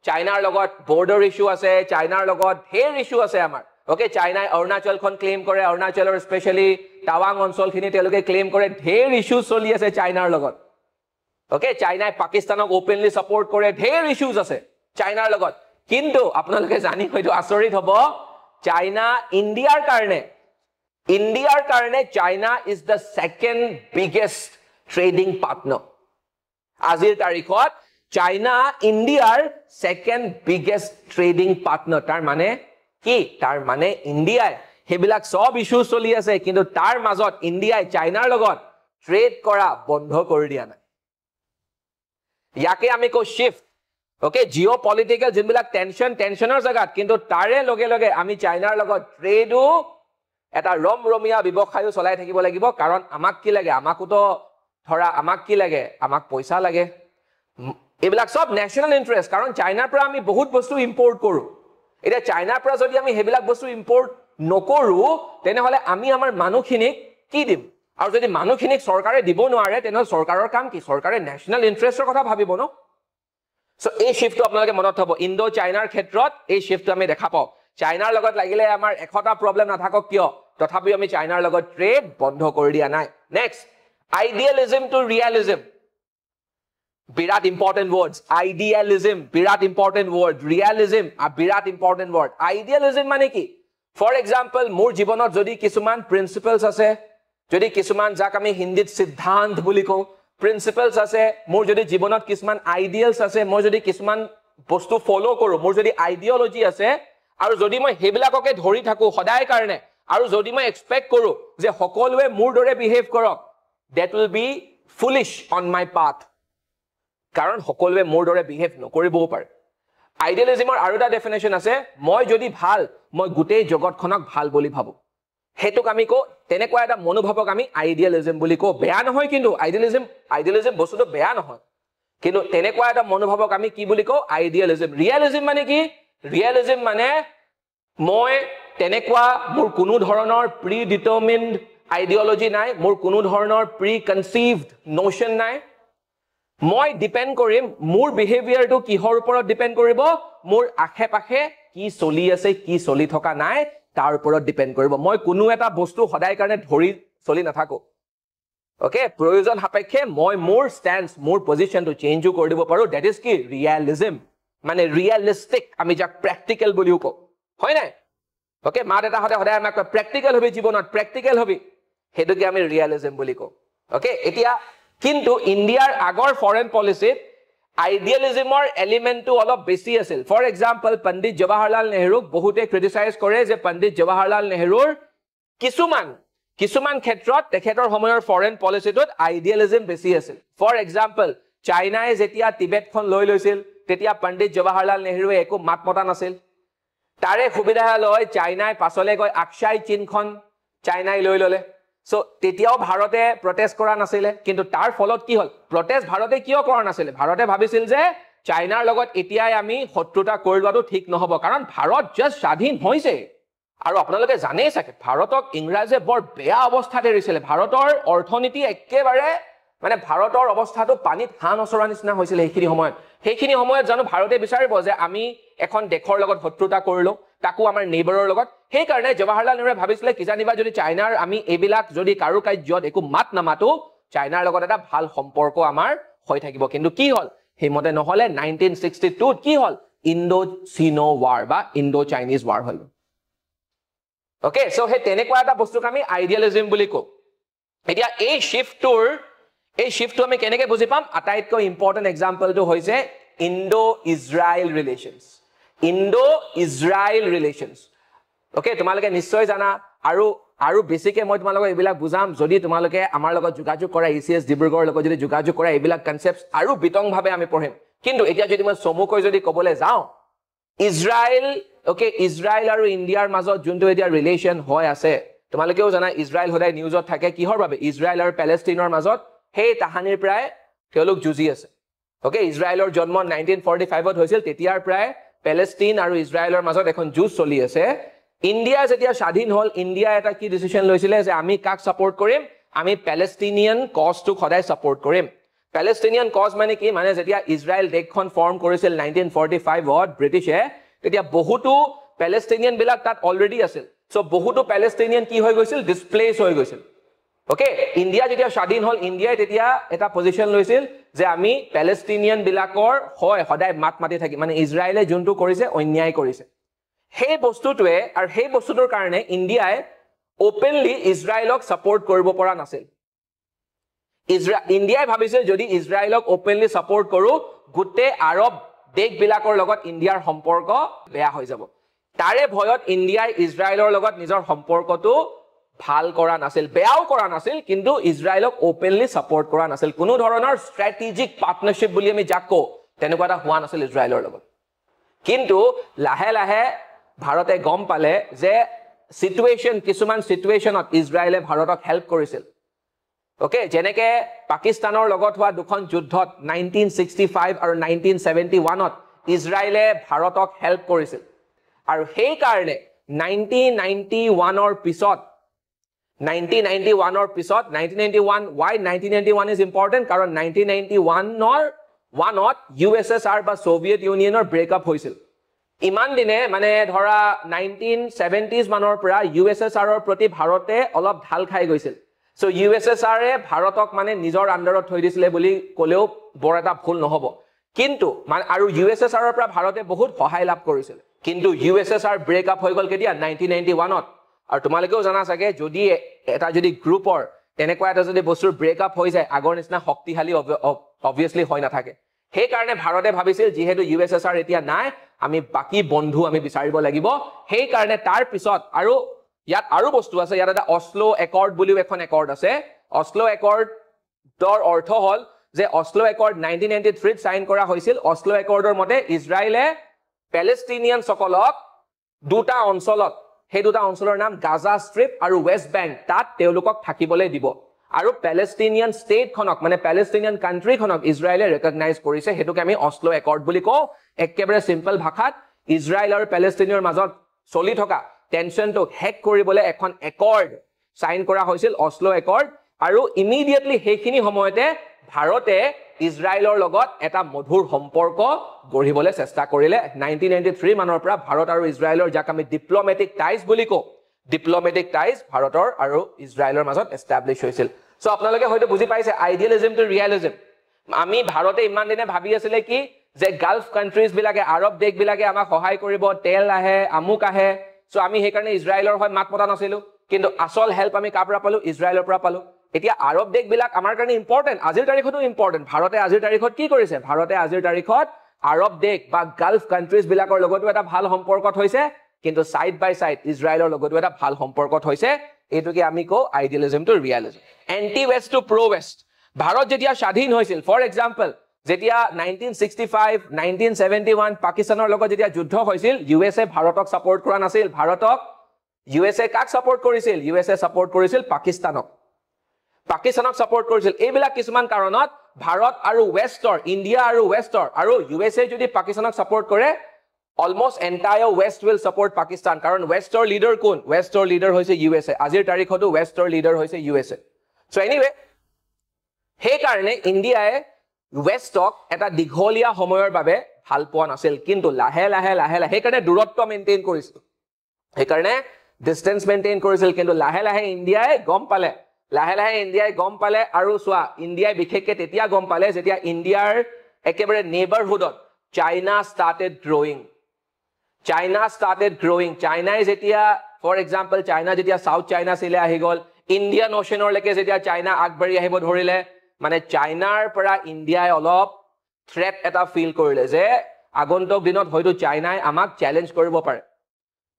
চাইনাৰ লগত বৰ্ডাৰ ইস্যু আছে চাইনাৰ লগত ঢেৰ ইস্যু আছে আমাৰ ওকে চাইনাই অৰুণাচলখন ক্লেইম কৰে অৰুণাচলৰ স্পেচিয়েলি টাৱাং অঞ্চলখিনি তেওঁলোকে ক্লেইম কৰে ঢেৰ ইস্যুজ চলি আছে চাইনাৰ লগত ওকে চাইনাই পাকিস্তানক ওপেনলি সাপোৰ্ট কৰে ঢেৰ ইস্যুজ আছে চাইনাৰ লগত কিন্তু আপোনালোকে জানি হয়তো আচৰিত হ'ব চাইনা ইণ্ডিয়াৰ কাৰণে China is the second biggest trading partner আজিৰ তাৰিখত চাইনা ইণ্ডিয়াৰ সেকেন্ড বিগেষ্ট ট্ৰেডিং পাৰ্টনাৰ তাৰ মানে কি তাৰ মানে ইণ্ডিয়াই হেবিলাক সব ইস্যু চলি আছে কিন্তু তাৰ মাজত ইণ্ডিয়াই চাইনাৰ লগত ট্ৰেড কৰা বন্ধ কৰি দিয়া নাই ইয়াকে আমি কো শিফট ওকে জিঅ' পলিটিকেল যিবিলাক টেনচনৰ জায়গাত কিন্তু তাৰে লগে লগে আমি চাইনাৰ লগত ট্ৰেডো এটা ৰমৰমীয়া ব্যৱসায়ও চলাই থাকিব লাগিব কাৰণ আমাক কি লাগে আমাকোতো ধৰা আমাক কি লাগে আমাক পইচা লাগে এইবিলাক সব নেশ্যনেল ইন্টাৰেষ্ট কাৰণ চাইনাৰ পৰা আমি বহুত বস্তু ইম্পৰ্ট কৰো এটা চাইনাৰ পৰা যদি আমি হেবিলাক বস্তু ইম্পৰ্ট নকৰো তেনেহলে আমি আমাৰ মানুহখিনিক কি দিম আৰু যদি মানুহখিনিক চৰকাৰে দিব নোৱাৰে তেনেহলে চৰকাৰৰ কাম কি চৰকাৰে নেশ্যনেল ইন্টাৰেষ্টৰ কথা ভাবিব ন সো এই শিফটটো আপোনালোকে মনত থব ইণ্ডো চাইনাৰ ক্ষেত্ৰত এই শিফটটো আমি দেখা পাওঁ চাইনাৰ লগত লাগিলে আমাৰ এখটা প্ৰবলেম নাথাকক কিয় তথাপিও আমি চাইনাৰ লগত ট্ৰেড বন্ধ কৰি দিয়া নাই next idealism to realism Virat important words idealism Virat important word realism Virat important word idealism মানে কি ফৰ এক্সাম্পল মোৰ জীৱনত যদি কিছুমান প্ৰিন্সিপলছ আছে যদি কিছুমান যাক আমি হিন্দীত সিদ্ধান্ত বুলি কওঁ প্ৰিন্সিপলছ আছে মোৰ যদি জীৱনত কিছুমান আইডিয়ালছ আছে মই যদি কিছুমান বস্তু ফলো কৰো মোৰ যদি আইডিয়লজি আছে আৰু যদি মই হেবিলাককে ধৰি থাকো সদায় কাৰণে আৰু যদি মই এক্সপেক্ট কৰো যে সকলোৱে মোৰ দৰে বিহেভ কৰক that will be foolish on my path কাৰণ সকলোৱে মোৰ দৰে বিহেভ নকৰিবও পাৰে আইডিয়ালিজমৰ আৰু এটা ডেফিনেশ্যন আছে মই যদি ভাল মই গোটেই জগতখনক ভাল বুলি ভাবো হেতুক আমি কো তেনেকুৱা এটা মনোভাৱক আমি আইডিয়ালিজম বুলি কওঁ বেয়া নহয় কিন্তু আইডিয়ালিজম বস্তুটো বেয়া নহয় কিন্তু তেনেকুৱা এটা মনোভাৱক আমি কি বুলি কওঁ আইডিয়ালিজম ৰিয়েলিজম মানে কি ৰিয়েলিজম মানে মই তেনেকুৱা মোৰ কোনো ধৰণৰ প্ৰি ডিটাৰমিনড আইডিয়লজি নাই মোৰ কোনো ধৰণৰ প্ৰি কনসিভড নোশন নাই মই ডিপেন্ড কৰিম মোৰ বিহেভিয়াৰটো কিহৰ ওপৰত ডিপেন্ড কৰিব মোৰ আখে-পাখে কি চলি আছে কি চলি থকা নাই তাৰ ওপৰত ডিপেন্ড কৰিব মই কোনো এটা বস্তু সদায় কাৰণে ধৰি চলি নাথাকো ওকে প্ৰয়োজন সাপেক্ষে মই মোৰ ষ্টেন্স মোৰ পজিশনটো চেঞ্জও কৰি দিব পাৰো দ্যাট ইজ কি ৰিয়েলিজম মানে ৰিয়েলিস্টিক আমি যাক প্ৰ্যাকটিক্যাল বুলিও কওঁ হয় নাই ওকে মা দেউতা সদায় আমাক প্ৰ্যাকটিক্যাল হবি জীৱনত প্ৰ্যাকটিক্যাল হবি হেতুকে আমি ৰিয়েলিজম বুলি কওঁ ওকে এতিয়া কিন্তু ইণ্ডিয়াৰ আগৰ ফৰেন পলিচিত আইডিয়ালিজমৰ এলিমেন্টটো অলপ বেছি আছিল ফৰ এক্সাম্পল পণ্ডিত জৱাহৰলাল নেহৰুক বহুতে ক্ৰিটিসাইজ কৰে যে পণ্ডিত জৱাহৰলাল নেহৰুৰ কিছুমান ক্ষেত্ৰত তেখেতৰ সময়ৰ ফৰেন পলিচিটোত আইডিয়ালিজম বেছি আছিল ফৰ এক্সাম্পল চাইনাই যেতিয়া টিবেটখন লৈ লৈছিল তেতিয়া পণ্ডিত জৱাহৰলাল নেহৰুৱে একো মাত মতা নাছিল তাৰে সুবিধা লৈ চাইনাই পাছলে গৈ আকসাই চীনখন চাইনাই লৈ ললে সো তেতিয়াও ভাৰতে প্ৰটেষ্ট কৰা নাছিলে কিন্তু তাৰ ফলত কি হল প্ৰটেষ্ট ভাৰতে কিয় কৰা নাছিলে ভাৰতে ভাবিছিল যে চাইনাৰ লগত এতিয়াই আমি শত্ৰুতা কৰি লোৱাটো ঠিক নহব কাৰণ ভাৰত জাস্ট স্বাধীন হৈছে আৰু আপোনালোকে জানেই চাগে ভাৰতক ইংৰাজে বৰ বেয়া অৱস্থাত এৰিছিলে ভাৰতৰ অৰ্থনীতি একেবাৰে মানে ভাৰতৰ অৱস্থাটো পানীত হাঁহ নচৰা নিচিনা হৈছিলে সেইখিনি সময়ত জানো ভাৰতে বিচাৰিব যে আমি এখন দেশৰ লগত শত্ৰুতা কৰিলো তাকো আমাৰ নেইবাৰৰ লগত সেই কাৰণে জৱাহৰলাল নেহৰুৱে ভাবিছিলে কিজানিবা যদি চাইনাৰ আমি এইবিলাক যদি কাৰুকাৰ্যত একো মাত নামাতো চাইনাৰ লগত এটা ভাল সম্পৰ্ক আমাৰ হৈ থাকিব কিন্তু কি হল সেইমতে নহলে 1962 কি হল ইণ্ডো চিনো ৱাৰ বা ইণ্ডো চাইনিজ ৱাৰ হল ওকে সো হে তেনেকুৱা এটা বস্তুক আমি আইডিয়ালিজম বুলি কওঁ এতিয়া এই শিফটটোৰ এই শিফটটো আমি কেনেকৈ বুজি পাম আটাইতকৈ ইম্পৰ্টেণ্ট এক্সাম্পলটো হৈছে ইণ্ডো ইজৰাইল ৰিলেশ্যনছ ওকে তোমালোকে নিশ্চয় জানা আৰু বেছিকে মই তোমালোকক এইবিলাক বুজাম যদি তোমালোকে আমাৰ লগত যোগাযোগ কৰা ECS ডিব্ৰুগড়ৰ লগত যদি যোগাযোগ কৰা এইবিলাক কনচেপ্টছ আৰু বিতংভাৱে আমি পঢ়িম কিন্তু এতিয়া যদি মই চমুকৈ যদি ক'বলৈ যাওঁ ইজৰাইল আৰু ইণ্ডিয়াৰ মাজত যোনটো এতিয়া ৰিলেশ্যন হৈ আছে তোমালোকেও জানা ইজৰাইল সদায় নিউজত থাকে কিহৰ বাবে ইজৰাইল আৰু পেলেষ্টাইনৰ মাজত সেই তাহানিৰ প্ৰায় তেওঁলোক যুঁজি আছে ওকে ইজৰাইলৰ জন্ম 1945ত হৈছিল তেতিয়াৰ প্ৰায় পেলেষ্টাইন আৰু ইজৰাইলৰ মাজত এখন যুঁজ চলি আছে ইণ্ডিয়া যেতিয়া স্বাধীন হ'ল ইণ্ডিয়া এটা কি ডিসিশন লৈছিলে যে আমি কাক সাপোৰ্ট কৰিম আমি পেলেষ্টাইনিয়ান কজটো সদায় সাপোৰ্ট কৰিম পেলেষ্টাইনিয়ান কজ মানে কি মানে যেতিয়া ইজৰাইল দেশখন ফৰ্ম কৰিছিল 1945ত ব্ৰিটিছে তেতিয়া বহুতো পেলেষ্টাইনিয়ান বিলাক তাত অলৰেডি আছিল সো বহুতো পেলেষ্টাইনিয়ান কি হৈ গৈছিল ডিসপ্লেস হৈ গৈছিল ওকে ইণ্ডিয়া যেতিয়া স্বাধীন হ'ল ইণ্ডিয়াই তেতিয়া এটা পজিশন লৈছিল যে আমি পেলেষ্টাইনিয়ান বিলাকৰ হয় সদায় মাত মাতি থাকি মানে ইজৰাইলে যোনটো কৰিছে অন্যায় কৰিছে সেই বস্তুটোৱে আৰু সেই বস্তুটোৰ কাৰণে ইণ্ডিয়াই ওপেনলি ইজৰাইলক সাপোৰ্ট কৰিব পৰা নাছিল ইণ্ডিয়াই ভাবিছিল যদি ইজৰাইলক ওপেনলি সাপোৰ্ট কৰো গুটে আৰব দেশবিলাকৰ লগত ইণ্ডিয়াৰ সম্পৰ্ক বেয়া হৈ যাব তাৰে ভয়ত ইণ্ডিয়াই ইজৰাইলৰ লগত নিজৰ সম্পৰ্কটো ভাল কৰা নাছিল বেয়াও কৰা নাছিল কিন্তু ইজৰাইলক ওপেনলি সাপোৰ্ট কৰা নাছিল কোনো ধৰণৰ স্ট্ৰেটেজিক পাৰ্টনাৰশ্বিপ বুলি আমি যাক কওঁ তেনেকুৱা এটা হোৱা নাছিল ইজৰাইলৰ লগত কিন্তু লাহে লাহে ভাৰতে গম পালে যে কিছুমান সিচুৱেশনত ইজৰাইলে ভাৰতক হেল্প কৰিছিল ওকে যেনেকে পাকিস্তানৰ লগত হোৱা দুখন যুদ্ধত 1965 আৰু 1971ত ইজৰাইলে ভাৰতক হেল্প কৰিছিল আৰু সেই কাৰণে 1991ৰ পিছত 1991 why 1991 is important কাৰণ 1991ত USSR বা সোভিয়েট ইউনিয়নৰ ব্ৰেকআপ হৈছিল ইমান দিনে মানে ধৰা 1970s মানৰ পৰা USSRৰ প্ৰতি ভাৰতে অলপ ঢাল খাই গৈছিল সো USSR এ ভাৰতক মানে নিজৰ আন্ডাৰত থৈ দিছিলে বুলি কলেও বৰ এটা ভুল নহব কিন্তু আৰু USSRৰ পৰা ভাৰতে বহুত সহায় লাভ কৰিছিল কিন্তু USSR ব্ৰেকআপ হৈ গল কেতিয়া 1991ত আৰু তোমালোকেও জানা চাগে যদি গ্ৰুপৰ তেনেকুৱা এটা যদি বস্তুৰ ব্ৰেকআপ হৈ যায় আগৰ নিচিনা শক্তিশালী obviously হৈ নাথাকে সেই কাৰণে ভাৰতে ভাবিছিল যেহেতু USSR এতিয়া নাই আমি বাকি বন্ধু আমি বিচাৰিব লাগিব সেই কাৰণে তাৰ পিছত আৰু ইয়াত আৰু বস্তু আছে ইয়াত এটা অসলো একৰ্ড বুলিও এখন একৰ্ড আছে অসলো একৰ্ডৰ অৰ্থ হল যে অসলো একৰ্ড 1993 ত সাইন কৰা হৈছিল অসলো একৰ্ডৰ মতে ইজৰাইলে পেলেষ্টাইনিয়ান সকলক দুটা অঞ্চলত সেই দুটা অঞ্চলৰ নাম গাজা ষ্ট্ৰিপ আৰু ৱেষ্ট বেংক তাত তেওঁলোকক থাকিবলৈ দিব আৰু পেলেষ্টাইনিয়ান ষ্টেটখনক মানে পেলেষ্টাইনিয়ান কান্ট্ৰিখনক ইজৰাইলে ৰেকগনাইজ কৰিছে হেতুকে আমি অসলো একৰ্ড বুলি কওঁ একেবাৰে সিম্পল ভাষাত ইজৰাইল আৰু পেলেষ্টাইনৰ মাজত চলি থকা টেনশনটো হেক কৰিবলৈ এখন একৰ্ড সাইন কৰা হৈছিল অসলো একৰ্ড আৰু ইমিডিয়েটলি সেইখিনি সময়তে ভাৰতে ইজৰাইলৰ লগত এটা মধুৰ সম্পৰ্ক গঢ়িবলৈ চেষ্টা কৰিলে 1993 মানৰ পৰা ভাৰত আৰু ইজৰাইলৰ যাক আমি ডিপ্লোমেটিক টাইজ বুলি কওঁ ডিপ্লোমেটিক টাইজ ভাৰতৰ আৰু ইজৰাইলৰ মাজত এষ্টাব্লিছ হৈছিল সো আপোনালোকে হয়তো বুজি পাইছে আইডিয়ালিজম টু ৰিয়েলিজম আমি ভাৰতে ইমান দিনে ভাবি আছিলে কি যে গালফ কান্ট্ৰিজ বিলাকে আৰব দেশ বিলাকে আমাক সহায় কৰিব তেল আহে আমুক আহে সো আমি সেই কাৰণে ইজৰাইলৰ হৈ মাত মতা নাছিলো কিন্তু আসল হেল্প আমি কাৰ পৰা পালো ইজৰাইলৰ পৰা পালো এতিয়া আৰব দেশ বিলাক আমাৰ কাৰণে ইম্পৰ্টেন্ট আজিৰ তাৰিখতো ইম্পৰ্টেন্ট ভাৰতে আজিৰ তাৰিখত কি কৰিছে ভাৰতে আজিৰ তাৰিখত আৰব দেশ বা গালফ কান্ট্ৰিজ বিলাকৰ লগতো এটা ভাল সম্পৰ্কত হৈছে কিন্তু সাইড বাই সাইড ইজৰাইলৰ লগতো এটা ভাল সম্পৰ্কত হৈছে এটোকে আমি কও idealism to realism anti west to pro west Bharat যেতিয়া স্বাধীন হৈছিল ফৰ এক্সাম্পল যেতিয়া 1965 1971 পাকিস্তানৰ লগত যেতিয়া যুদ্ধ হৈছিল USA ভাৰতক সাপোৰ্ট কৰা নাছিল ভাৰতক USA কাক সাপোৰ্ট কৰিছিল USA সাপোৰ্ট কৰিছিল পাকিস্তানক সাপোৰ্ট কৰিছিল এইবিলাক কিছুমান কাৰণত ভাৰত আৰু ওয়েষ্টৰ ইণ্ডিয়া আৰু ওয়েষ্টৰ আৰু USA যদি পাকিস্তানক সাপোৰ্ট কৰে almost entire waste will support Pakistan কাৰণ ওয়েষ্টৰ লিডাৰ কোন ওয়েষ্টৰ লিডাৰ হৈছে USA আজিৰ তাৰিখতো ওয়েষ্টৰ লিডাৰ হৈছে USA সো এনিৱে সেই কাৰণে ইণ্ডিয়াই ওয়েষ্টক এটা দীঘলীয়া সময়ৰ বাবে ভাল পোৱা নাছিল কিন্তু লাহে লাহে সেইকাৰণে দূৰত্ব মেইনটেইন কৰিছিল সেইকাৰণে ডিসটেন্স মেইনটেইন কৰিছিল কিন্তু লাহে লাহে ইণ্ডিয়াই গম পালে আৰু সোৱা ইণ্ডিয়াই বিশেষকৈ তেতিয়া গম পালে যেতিয়া ইণ্ডিয়াৰ একেবাৰে নেবাৰহুডত চাইনা started growing চাইনাই যেতিয়া ফৰ এক্সাম্পল চাইনা যেতিয়া সাউথ চাইনা সিলে আহি গল ইণ্ডিয়ান ওশানৰ লৈকে যেতিয়া চাইনা আগবাঢ়ি আহিব ধৰিলে মানে চাইনাৰ পৰা ইণ্ডিয়াই অলপ থ্ৰেট এটা ফিল কৰিলে যে আগন্তুক দিনত হয়তো চাইনাই আমাক চ্যালেঞ্জ কৰিব পাৰে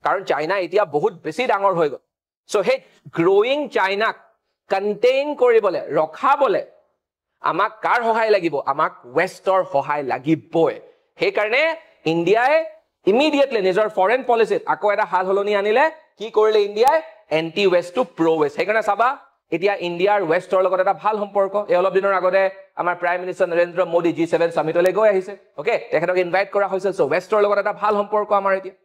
কাৰণ চাইনা এতিয়া বহুত বেছি ডাঙৰ হৈ গ'ল সো হে গ্ৰোইং চাইনাক কন্টেইন কৰিবলে ৰখাবলে আমাক কাৰ সহায় লাগিব আমাক ওয়েষ্টৰ সহায় লাগিবই সেই কাৰণে ইণ্ডিয়াই ইমিডিয়েটলি নিজৰ ফৰেন পলিচিত আকৌ এটা হাল হলনি আনিলে কি কৰিলে ইণ্ডিয়াই anti west to pro west সেইকাৰণে চাবা এতিয়া ইণ্ডিয়াৰ ওয়েষ্টৰ লগত এটা ভাল সম্পৰ্ক এই অলপ দিনৰ আগতে আমাৰ prime minister Narendra Modi G7 সামিটলৈ গৈ আহিছে ওকে তেখেতক ইনভাইট কৰা হৈছে সো ওয়েষ্টৰ লগত এটা ভাল সম্পৰ্ক আমাৰ এতিয়া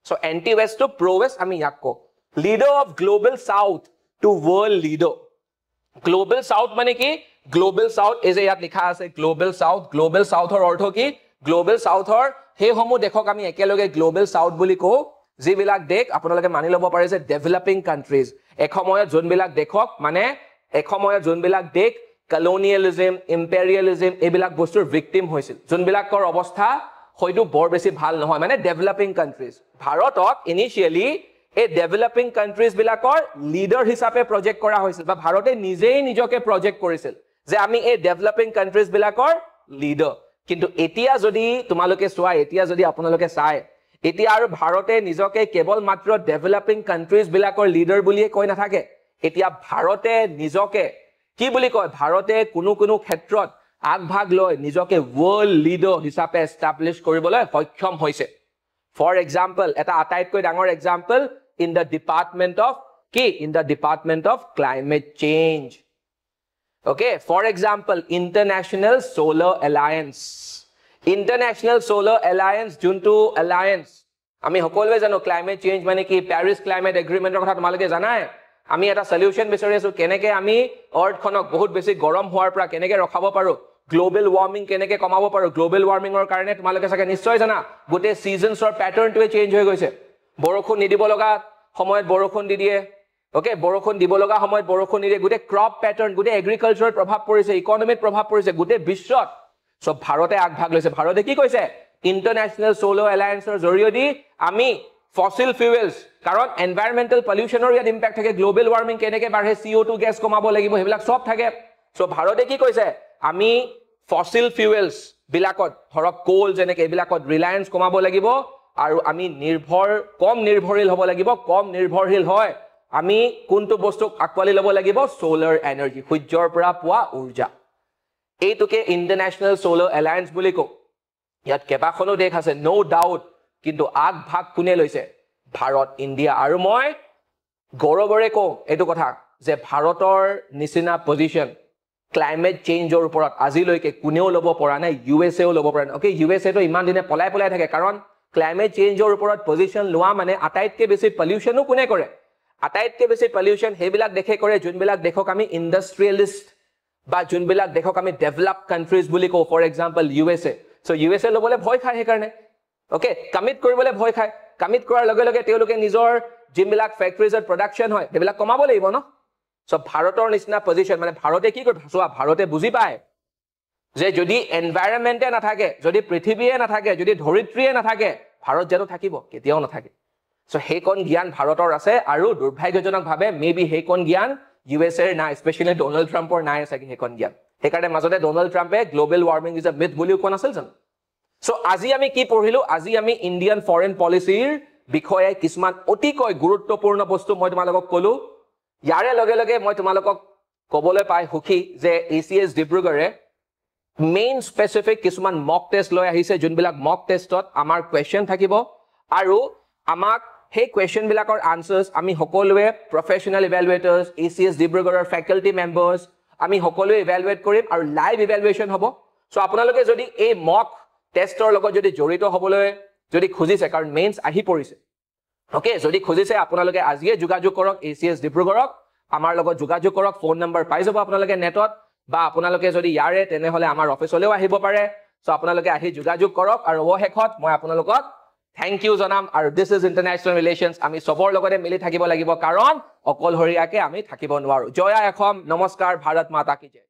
so anti west to pro west আমি ইয়াক কওঁ leader of global south to world leader global south মানে কি গ্লোবাল সাউথ এই যে ইয়াত লিখা আছে গ্লোবাল সাউথৰ অৰ্থ কি গ্লোবাল সাউথৰ হে সমূহ দেখক আমি একেলগে গ্লোবাল সাউথ বুলি কওঁ যিবিলাক দেশ আপোনালোকে মানি ল'ব পাৰে যে ডেভেলপিং কান্ট্ৰিজ একসময়ত যোনবিলাক দেখক মানে একসময়ত যোনবিলাক দেশ কলোনিয়েলিজম ইম্পেৰিয়েলিজম এইবিলাক বস্তুৰ ভিকটিম হৈছিল যোনবিলাকৰ অৱস্থা হয়তো বৰ বেছি ভাল নহয় মানে ডেভেলপিং কান্ট্ৰিজ ভাৰতক ইনিশিয়ালি এই ডেভেলপিং কান্ট্ৰিজ বিলাকৰ লিডাৰ হিচাপে প্ৰজেক্ট কৰা হৈছিল বা ভাৰতে নিজেই নিজকে প্ৰজেক্ট কৰিছিল যে আমি এই ডেভেলপিং কান্ট্ৰিজ বিলাকৰ লিডাৰ কিন্তু এতিয়া যদি তোমালোকে চোৱা এতিয়া যদি আপোনালোকে চাই এতিয়া আৰু ভাৰতে নিজকে কেৱল মাত্ৰ ডেভেলপিং কান্ট্ৰিজ বিলাকৰ লিডাৰ বুলিয়ে কৈ নাথাকে এতিয়া ভাৰতে নিজকে কি বুলি কয় ভাৰতে কোনো ক্ষেত্ৰত আগভাগ লৈ নিজকে ওয়াৰ্ল্ড লিডাৰ হিচাপে এস্টাব্লিশ কৰিবলৈ সক্ষম হৈছে ফৰ এক্সাম্পল এটা আটাইতকৈ ডাঙৰ example in the department of climate change okay for example international solar alliance junto alliance ami hokolwe jano climate change mane ki paris climate agreement er kotha tomaloke janai ami eta solution bisari asu keneke ami earth khonok bahut beshi gorom hoar pra keneke rakhabo paru global warming keneke komabo paru global warming or karone tomaloke sage nischoy jana gote seasons or pattern to change hoy goise বৰষুণ নিদিব লগা সময়ত বৰষুণ দি দিয়ে okay বৰষুণ দিব লগা সময়ত বৰষুণ নিদিয়ে গুটে ক্ৰপ প্যাটাৰ্ন গুটে এগ্ৰিকালচাৰত প্ৰভাৱ পৰিছে ইকনমিত প্ৰভাৱ পৰিছে গুটে বিশ্বত সব ভাৰতে আগভাগ লৈছে ভাৰতে কি কৈছে ইন্টাৰনেশনাল সোলাৰ এলায়েন্সৰ জৰিয়তে আমি ফসিল ফুয়েলস কাৰণ এনভায়ৰনমেন্টাল পলিউশনৰ ইয়াত ইম্প্যাক্ট থাকে গ্লোবাল ওয়াৰ্মিং কেনেকে বাঢ়ে CO2 গ্যাস কমাব লাগিব হেবিলাক সব থাকে সো ভাৰতে কি কৈছে আমি ফসিল ফুয়েলস বিলাকত ধৰক কোল যেনেকে এবিলাকত ৰিলায়েন্স কমাব লাগিব আৰু আমি কম নিৰ্ভৰশীল হ'ব লাগিব কম নিৰ্ভৰশীল হয় আমি কোনটো বস্তু আকৱালি ল'ব লাগিব সোলাৰ এনাৰ্জি সূৰ্যৰ পৰা পোৱা ঊৰ্জা এইটোকে ইন্টাৰনেশনাল সোলাৰ এলায়েন্স বুলি কও ইয়াত কেবাখনো দেশ আছে নো ডাউট কিন্তু আগভাগ কোনে লৈছে ভাৰত ইণ্ডিয়া আৰু মই গৌৰৱৰে কওঁ এইটো কথা যে ভাৰতৰ নিচিনা পজিশন ক্লাইমেট চেঞ্জৰ ওপৰত আজিলৈকে কোনেও ল'ব পৰা নাই ইউএছএও ল'ব পৰা নাই ওকে ইউএছএ তো ইমান দিনে পলাই থাকে কাৰণ climate change or উপৰত পজিশন লোৱা মানে আটাইতকে বেছি পলিউশনও কোনে কৰে আটাইতকে বেছি পলিউশন হেবিলাক দেখে কৰে যোনবিলাক দেখক আমি ইন্ডাস্ট্ৰিয়েলিস্ট বা যোনবিলাক দেখক আমি ডেভেলপ কান্ট্ৰিজ বুলি কও for example USA so USA লবলে ভয় খায় হে কাৰণে ওকে কমিট কৰিবলৈ ভয় খায় কমিট কৰাৰ লগে লগে তেওঁলোকে নিজৰ জিমবিলাক ফ্যাক্টৰিজৰ প্ৰডাকশন হয় হেবিলাক কমাব লাগিব ন সো ভাৰতৰ নিচিনা পজিশন মানে ভাৰতে কি কৰে ভাসোৱা ভাৰতে বুজি পায় যে যদি এনভায়ৰনমেন্টে নাথাকে যদি পৃথিৱীয়ে নাথাকে যদি ধৰিত্ৰীয়ে নাথাকে ভাৰত যেন থাকিব কেতিয়াও নাথাকে সো হেকন জ্ঞান ভাৰতৰ আছে আৰু দুৰ্ভাগ্যজনকভাৱে মেবি হেকন জ্ঞান ইউএছএৰ নাই স্পেশালি ডোনাল্ড ট্ৰাম্পৰ নাই আছে হেকন জ্ঞান হেকাৰণে মাজতে ডোনাল্ড ট্ৰাম্পে global warming is a myth বুলি কোৱা নাছিল জানো সো আজি আমি কি পঢ়িলো আজি আমি ইণ্ডিয়ান ফৰেন পলিচিৰ বিষয়ে কিছুমান অতিকৈ গুৰুত্বপূৰ্ণ বস্তু মই তোমালোকক কলো ইয়াৰে লগে লগে মই তোমালোকক কবলৈ পাই সুখী যে ACS ডিব্ৰুগড়ে মেইন স্পেসিফিক কিছুমান মক টেষ্ট লৈ আহিছে যোনবিলাক মক টেষ্টত আমাৰ কোৱেশ্চন থাকিব আৰু আমাক সেই কোৱেশ্চন বিলাকৰ আনসাৰ্স আমি সকলোৱে প্ৰফেশনাল ইভালুৱেটৰ্স ACS ডিব্ৰুগড়ৰ ফ্যাকাল্টি মেম্বাৰ্স আমি সকলোৱে ইভালুৱেট কৰিম আৰু লাইভ ইভালুৱেচন হ'ব সো আপোনালোকে যদি এই মক টেষ্টৰ লগত যদি জড়িত হ'বলৈ যদি খুজিছে কাৰণ মেইনছ আহি পৰিছে ওকে যদি খুজিছে আপোনালোকে আজিয়ে যোগাযোগ কৰক ACS ডিব্ৰুগড়ক আমাৰ লগত যোগাযোগ কৰক ফোন নম্বৰ পাই যাব আপোনালোকে নেটত বা আপোনালোকে যদি ইয়াৰে তেনেহলে আমাৰ অফিচলৈও আহিব পাৰে সো আপোনালোকে আহি যোগাযোগ কৰক আৰু ওহেখত মই আপোনালোকক থ্যাংক ইউ জনাম আৰু দিস ইজ ইন্টাৰনেশনাল ৰিলেশনছ আমি সবৰ লগতে মিলি থাকিব লাগিব কাৰণ অকলহৰিয়াকে আমি থাকিব নোৱাৰো জয় অসম নমস্কাৰ ভাৰত মাতা কি জয়